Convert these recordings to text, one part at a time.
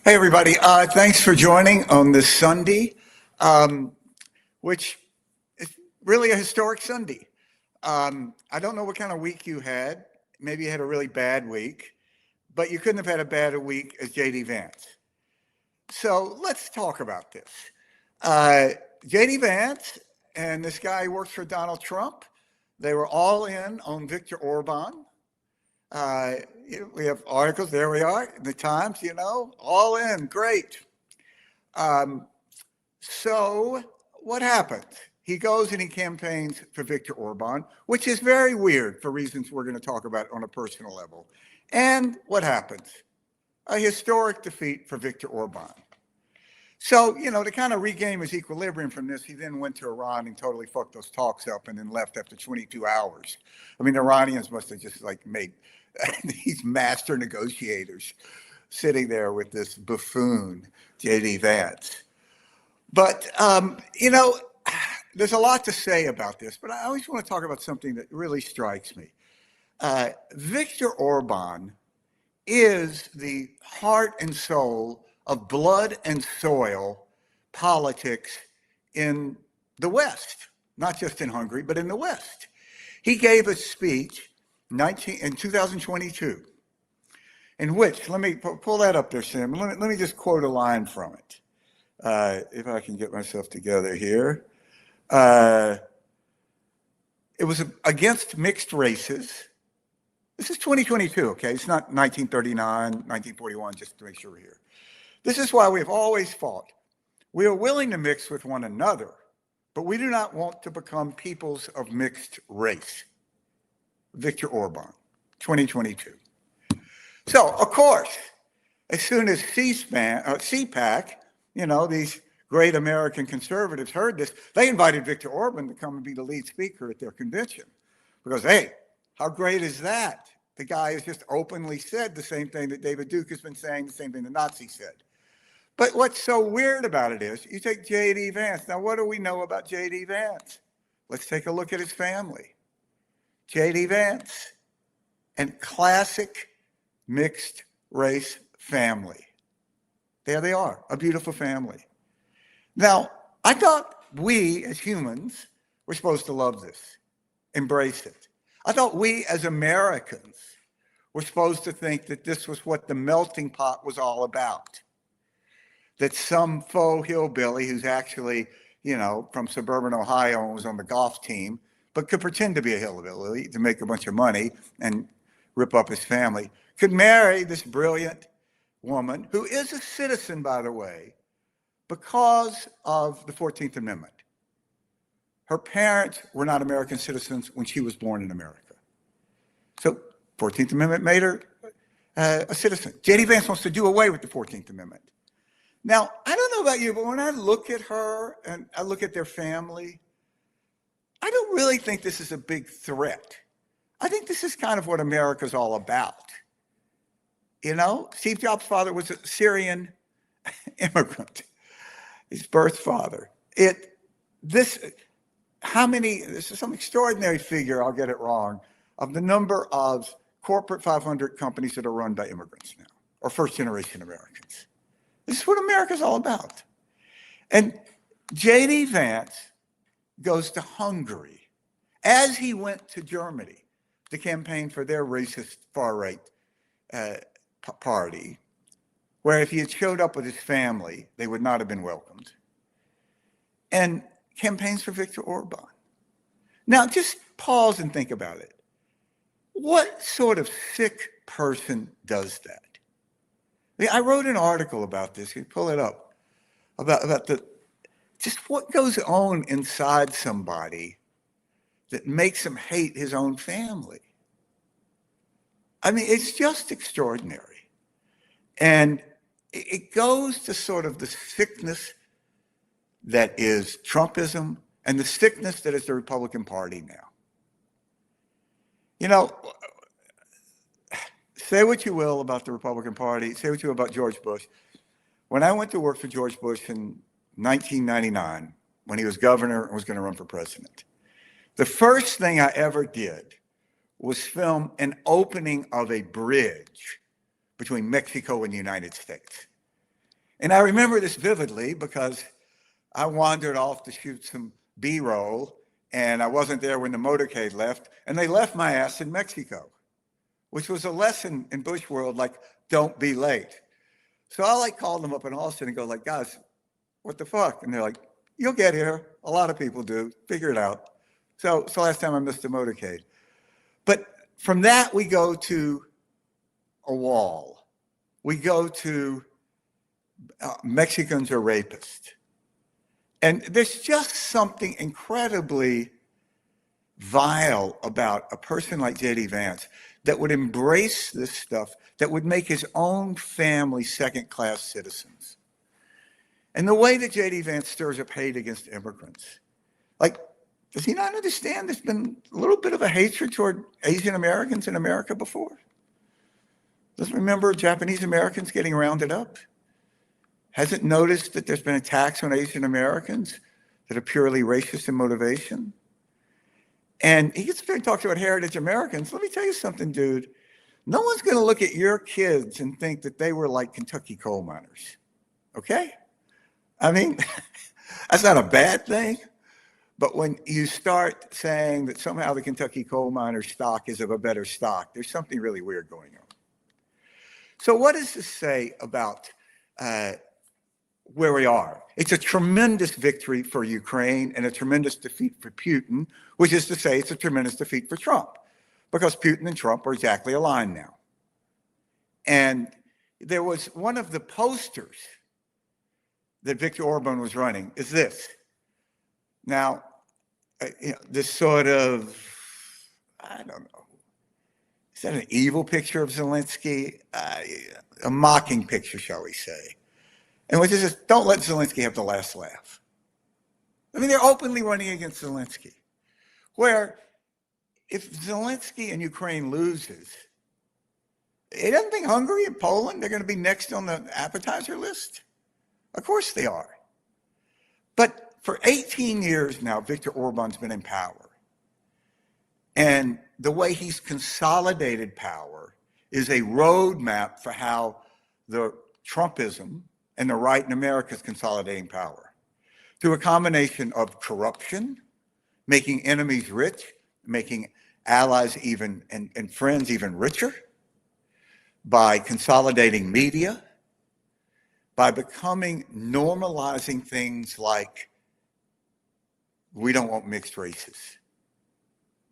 Hey, everybody. Thanks for joining on this Sunday, which is really a historic Sunday. I don't know what kind of week you had. Maybe you had a really bad week, but you couldn't have had a bad week as J.D. Vance. So let's talk about this. J.D. Vance and this guy who works for Donald Trump, they were all in on Viktor Orban. We have articles, there we are, in the Times, all in, great. So what happens? He goes and he campaigns for Viktor Orban, which is very weird for reasons we're going to talk about on a personal level. And what happens? A historic defeat for Viktor Orban. So, to kind of regain his equilibrium from this, he then went to Iran and totally fucked those talks up and then left after 22 hours. I mean, the Iranians must have just made these master negotiators sitting there with this buffoon, J.D. Vance. But, there's a lot to say about this, but I always want to talk about something that really strikes me. Viktor Orban is the heart and soul of blood and soil politics in the West, not just in Hungary, but in the West. He gave a speech in 2022, in which, let me pull that up there, Sam. Let me just quote a line from it, if I can get myself together here. It was against mixed races. This is 2022, okay? It's not 1939, 1941, just to make sure we're here. This is why we've always fought. We are willing to mix with one another, but we do not want to become peoples of mixed race. Viktor Orban, 2022. So, of course, as soon as CPAC, these great American conservatives heard this, they invited Viktor Orban to come and be the lead speaker at their convention. Because, hey, how great is that? The guy has just openly said the same thing that David Duke has been saying, the same thing the Nazis said. But what's so weird about it is, you take J.D. Vance. Now, what do we know about J.D. Vance? Let's take a look at his family. J.D. Vance and classic mixed race family. There they are, a beautiful family. Now, I thought we as humans were supposed to love this, embrace it. I thought we as Americans were supposed to think that this was what the melting pot was all about. That some faux hillbilly who's actually, from suburban Ohio and was on the golf team, but could pretend to be a hillbilly to make a bunch of money and rip up his family, could marry this brilliant woman who is a citizen, by the way, because of the 14th Amendment. Her parents were not American citizens when she was born in America. So 14th Amendment made her a citizen. J.D. Vance wants to do away with the 14th Amendment. Now, I don't know about you, but when I look at her and I look at their family, I don't really think this is a big threat. I think this is kind of what America's all about. Steve Jobs' father was a Syrian immigrant, his birth father. This is some extraordinary figure, I'll get it wrong, of the number of corporate 500 companies that are run by immigrants now, or first-generation Americans. This is what America's all about. And J.D. Vance goes to Hungary as he went to Germany to campaign for their racist far-right party, where if he had showed up with his family, they would not have been welcomed, and campaigns for Viktor Orban. Now, just pause and think about it. What sort of sick person does that? I wrote an article about this. You pull it up about just what goes on inside somebody that makes him hate his own family. I mean, it's just extraordinary. And it goes to sort of the sickness that is Trumpism and the sickness that is the Republican Party now. Say what you will about the Republican Party, say what you will about George Bush. When I went to work for George Bush in 1999, when he was governor and was going to run for president, the first thing I ever did was film an opening of a bridge between Mexico and the United States. And I remember this vividly because I wandered off to shoot some B-roll, and I wasn't there when the motorcade left, and they left my ass in Mexico, which was a lesson in Bush world, like, don't be late. So I like called them up in Austin and go like, guys, what the fuck? And they're like, you'll get here. A lot of people do. Figure it out. So last time I missed the motorcade. But from that, we go to a wall. We go to Mexicans are rapists. And there's just something incredibly vile about a person like J.D. Vance that would embrace this stuff, that would make his own family second-class citizens. And the way that J.D. Vance stirs up hate against immigrants, like, does he not understand there's been a little bit of a hatred toward Asian Americans in America before? Doesn't remember Japanese Americans getting rounded up? Hasn't noticed that there's been attacks on Asian Americans that are purely racist in motivation? And he gets up there and talks about heritage Americans. Let me tell you something, dude. No one's going to look at your kids and think that they were like Kentucky coal miners, okay? I mean, that's not a bad thing. But when you start saying that somehow the Kentucky coal miner stock is of a better stock, there's something really weird going on. So what does this say about where we are? It's a tremendous victory for Ukraine and a tremendous defeat for Putin, which is to say it's a tremendous defeat for Trump, because Putin and Trump are exactly aligned now. And there was one of the posters that Viktor Orban was running is this. Now, this sort of, I don't know, is that an evil picture of Zelensky? A mocking picture, shall we say. And which is just, don't let Zelensky have the last laugh. I mean, they're openly running against Zelensky, where if Zelensky and Ukraine loses, he doesn't think Hungary and Poland, they're going to be next on the appetizer list. Of course they are. But for 18 years now, Viktor Orban's been in power. And the way he's consolidated power is a roadmap for how the Trumpism and the right in America is consolidating power through a combination of corruption, making enemies rich, making allies even and friends even richer, by consolidating media, by normalizing things like we don't want mixed races.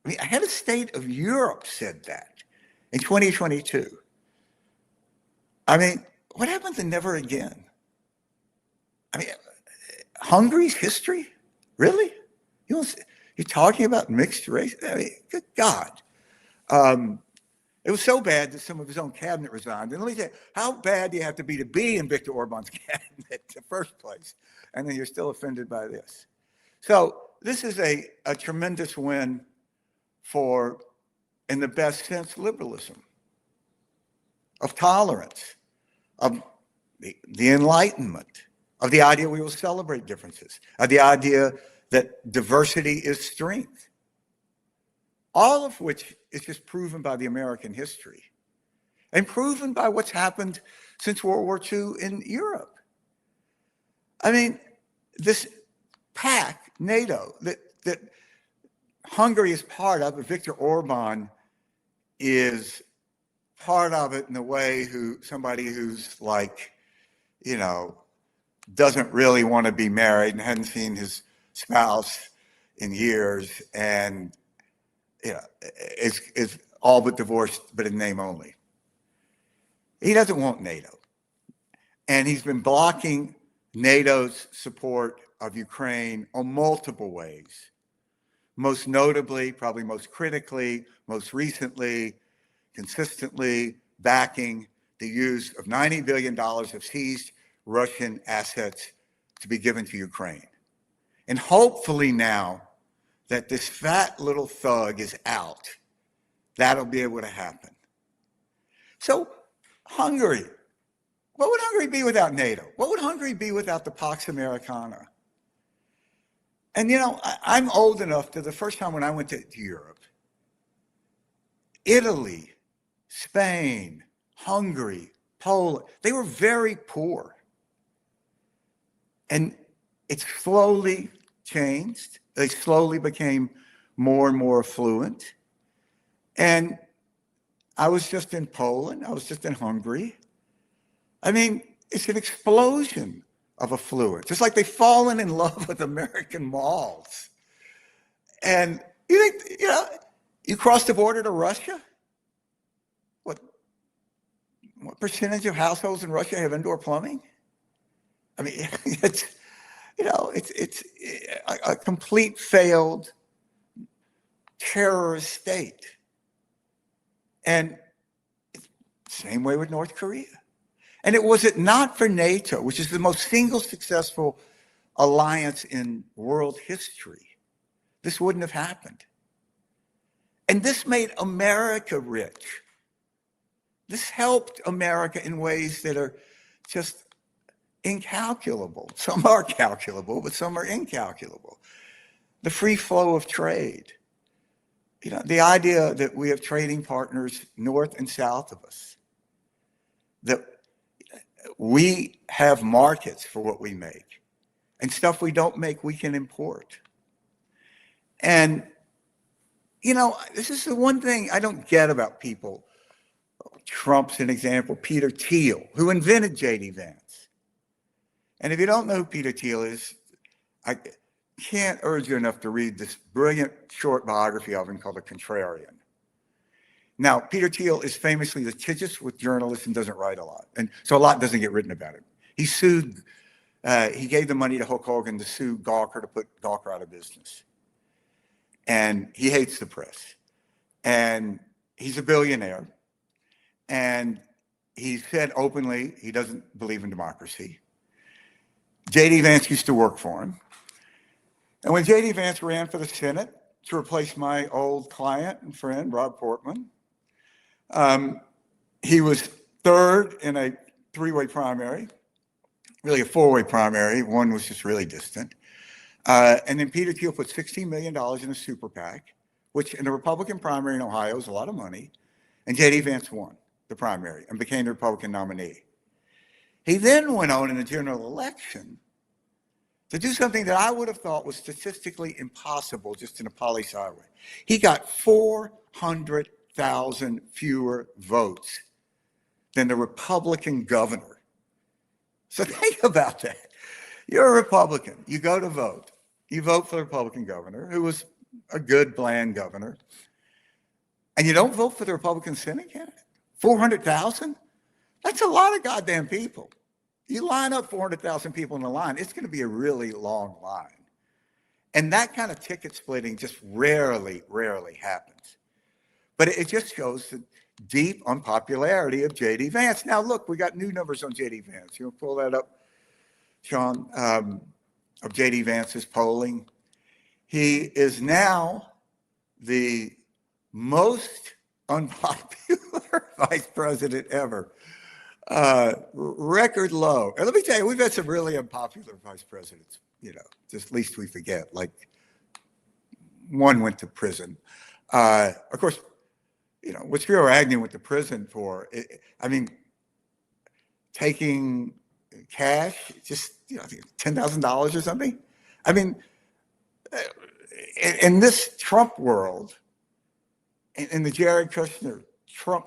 I mean, a head of state of Europe said that in 2022. I mean, what happened to never again? I mean, Hungary's history? Really? You're talking about mixed race? I mean, good God. It was so bad that some of his own cabinet resigned. And let me tell you, how bad do you have to be in Viktor Orban's cabinet in the first place? And then you're still offended by this. So this is a tremendous win for, in the best sense, liberalism, of tolerance, of the Enlightenment, of the idea we will celebrate differences, of the idea that diversity is strength, all of which is just proven by the American history and proven by what's happened since World War II in Europe. I mean, this pact, NATO, that Hungary is part of, but Viktor Orban is part of it in a way somebody who's like, you know, doesn't really want to be married and hadn't seen his spouse in years, and you know, is all but divorced, but in name only. He doesn't want NATO. And he's been blocking NATO's support of Ukraine on multiple ways. Most notably, probably most critically, most recently, consistently backing the use of $90 billion of seized Russian assets to be given to Ukraine. And hopefully now that this fat little thug is out, that'll be able to happen. So Hungary, what would Hungary be without NATO? What would Hungary be without the Pax Americana? And, you know, I'm old enough to the first time when I went to Europe, Italy, Spain, Hungary, Poland, they were very poor. And it slowly changed. They slowly became more and more affluent. And I was just in Poland. I was just in Hungary. I mean, it's an explosion of affluence. It's like they've fallen in love with American malls. And you think, you cross the border to Russia? What percentage of households in Russia have indoor plumbing? I mean, it's a complete failed terrorist state. And same way with North Korea. And was it not for NATO, which is the most single successful alliance in world history, this wouldn't have happened. And this made America rich. This helped America in ways that are just incalculable. Some are calculable, but some are incalculable. The free flow of trade. The idea that we have trading partners north and south of us, that we have markets for what we make, and stuff we don't make, we can import. And, this is the one thing I don't get about people. Trump's an example, Peter Thiel, who invented J.D. Vance. And if you don't know who Peter Thiel is, I can't urge you enough to read this brilliant short biography of him called The Contrarian. Now, Peter Thiel is famously litigious with journalists and doesn't write a lot. And so a lot doesn't get written about him. He gave the money to Hulk Hogan to sue Gawker to put Gawker out of business. And he hates the press. And he's a billionaire. And he said openly he doesn't believe in democracy. J.D. Vance used to work for him. And when J.D. Vance ran for the Senate to replace my old client and friend, Rob Portman, he was third in a three-way primary, really a four-way primary. One was just really distant. And then Peter Thiel put $16 million in a super PAC, which in the Republican primary in Ohio is a lot of money. And J.D. Vance won the primary and became the Republican nominee. He then went on in the general election to do something that I would have thought was statistically impossible just in a poli-sci way. He got 400,000 fewer votes than the Republican governor. So think about that. You're a Republican. You go to vote. You vote for the Republican governor, who was a good, bland governor. And you don't vote for the Republican Senate candidate? 400,000? That's a lot of goddamn people. You line up 400,000 people in a line, it's going to be a really long line. And that kind of ticket splitting just rarely happens. But it just shows the deep unpopularity of J.D. Vance. Now, look, we got new numbers on J.D. Vance. You want to pull that up, Sean, of J.D. Vance's polling? He is now the most unpopular vice president ever. Record low. And let me tell you, we've had some really unpopular vice presidents, just least we forget. Like one went to prison. Of course, what Spiro Agnew went to prison for, taking cash, just, I think $10,000 or something. I mean, in this Trump world, in the Jared Kushner Trump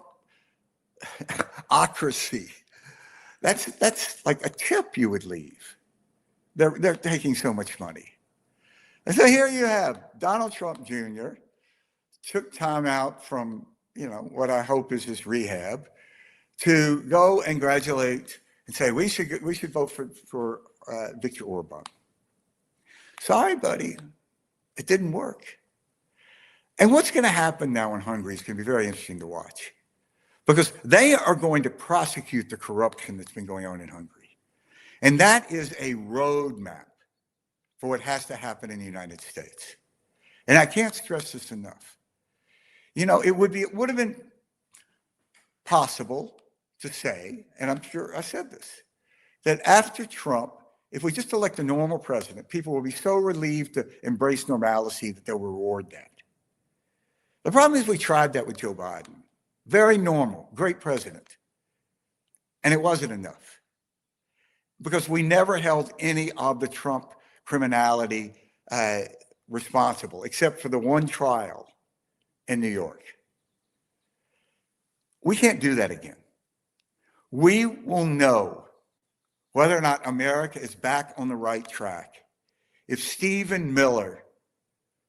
ocracy, that's like a tip you would leave. They're taking so much money. And so here you have Donald Trump Jr. took time out from, what I hope is his rehab to go and congratulate and say, we should vote for Viktor Orban. Sorry, buddy, it didn't work. And what's going to happen now in Hungary is going to be very interesting to watch, because they are going to prosecute the corruption that's been going on in Hungary. And that is a roadmap for what has to happen in the United States. And I can't stress this enough. It would have been possible to say, and I'm sure I said this, that after Trump, if we just elect a normal president, people will be so relieved to embrace normalcy that they'll reward that. The problem is we tried that with Joe Biden. Very normal, great president. And it wasn't enough. because we never held any of the Trump criminality responsible, except for the one trial in New York. We can't do that again. We will know whether or not America is back on the right track if Stephen Miller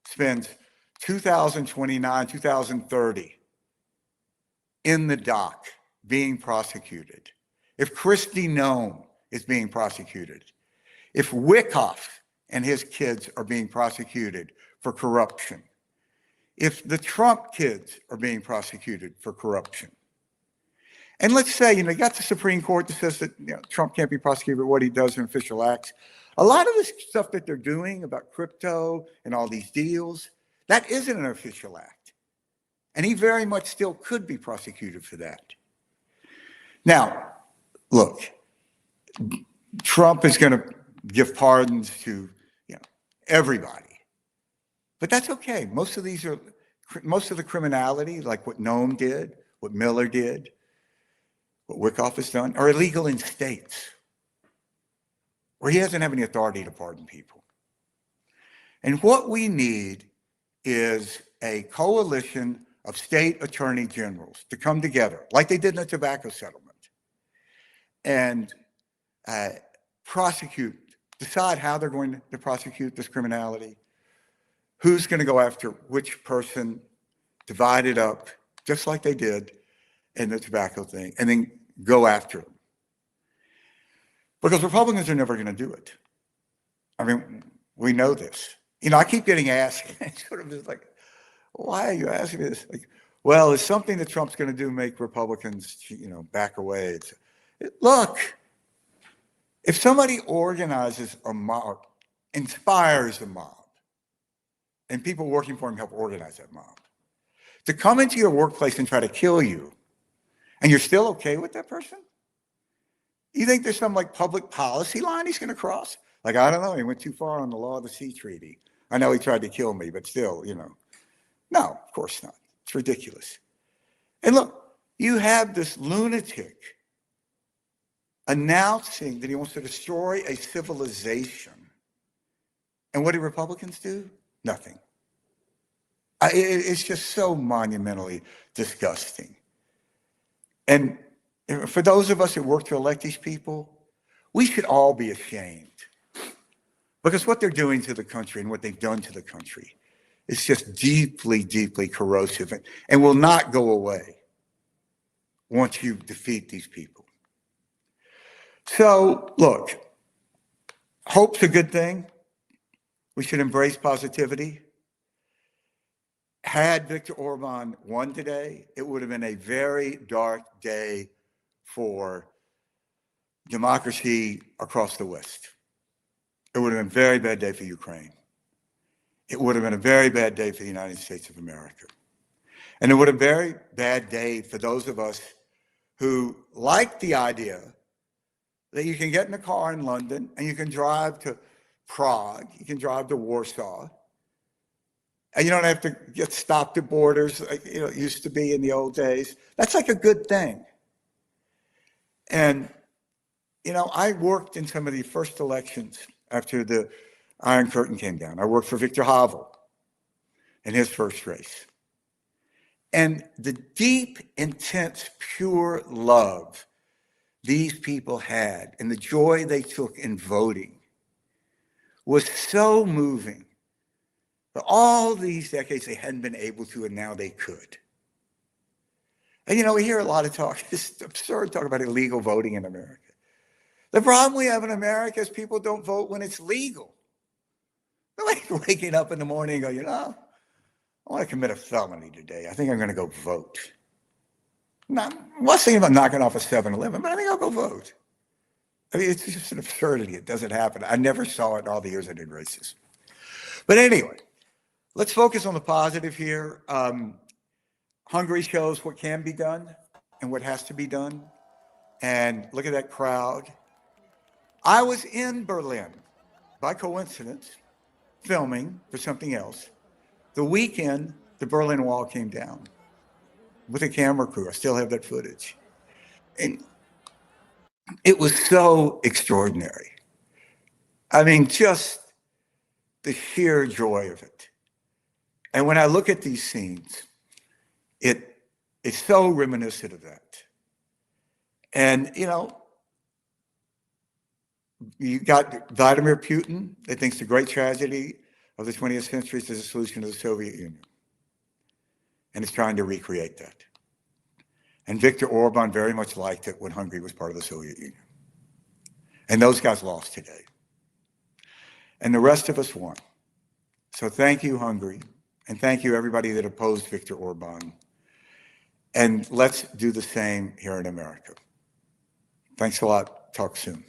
spends 2029, 2030 in the dock being prosecuted, if Kristi Noem is being prosecuted, if Wyckoff and his kids are being prosecuted for corruption, if the Trump kids are being prosecuted for corruption. And let's say, you got the Supreme Court that says that Trump can't be prosecuted for what he does in official acts. A lot of this stuff that they're doing about crypto and all these deals, that isn't an official act. And he very much still could be prosecuted for that. Now, look, Trump is going to give pardons to everybody, but that's okay. Most of the criminality, like what Noem did, what Miller did, what Wyckoff has done, are illegal in states where he doesn't have any authority to pardon people. And what we need is a coalition of state attorney generals to come together, like they did in the tobacco settlement, and decide how they're going to prosecute this criminality, who's going to go after which person, divide it up, just like they did in the tobacco thing, and then go after them. Because Republicans are never going to do it. I mean, we know this. I keep getting asked, sort of just like, why are you asking me this? Like, well, is something that Trump's going to do make Republicans, back away? Look, if somebody organizes a mob, inspires a mob, and people working for him help organize that mob, to come into your workplace and try to kill you, and you're still okay with that person? You think there's some public policy line he's going to cross? I don't know, he went too far on the Law of the Sea Treaty. I know he tried to kill me, but still, no, of course not. It's ridiculous. And look, you have this lunatic announcing that he wants to destroy a civilization. And what do Republicans do? Nothing. It's just so monumentally disgusting. And for those of us that work to elect these people, we should all be ashamed. Because what they're doing to the country and what they've done to the country is just deeply, deeply corrosive and will not go away once you defeat these people. So, look, hope's a good thing. We should embrace positivity. Had Viktor Orban won today, it would have been a very dark day for democracy across the West. It would have been a very bad day for Ukraine. It would have been a very bad day for the United States of America. And it would have been a very bad day for those of us who like the idea that you can get in a car in London and you can drive to Prague, you can drive to Warsaw, and you don't have to get stopped at borders like it used to be in the old days. That's a good thing. And, I worked in some of the first elections after the Iron Curtain came down. I worked for Viktor Havel in his first race. And the deep, intense, pure love these people had and the joy they took in voting was so moving. For all these decades, they hadn't been able to, and now they could. And, we hear a lot of talk, this absurd talk about illegal voting in America. The problem we have in America is people don't vote when it's legal. They're waking up in the morning and go, I want to commit a felony today. I think I'm going to go vote. I was thinking about knocking off a 7-Eleven, but I think I'll go vote. It's just an absurdity. It doesn't happen. I never saw it in all the years I did races. But anyway, let's focus on the positive here. Hungary shows what can be done and what has to be done. And look at that crowd. I was in Berlin, by coincidence, filming for something else. The weekend, the Berlin Wall came down with a camera crew. I still have that footage. And It was so extraordinary. I mean, just the sheer joy of it. And when I look at these scenes, it's so reminiscent of that. And, you know, you got Vladimir Putin that thinks the great tragedy of the 20th century is the dissolution of the Soviet Union. And is trying to recreate that. And Viktor Orban very much liked it when Hungary was part of the Soviet Union. And those guys lost today. And the rest of us won. So thank you, Hungary. And thank you, everybody that opposed Viktor Orban. And let's do the same here in America. Thanks a lot. Talk soon.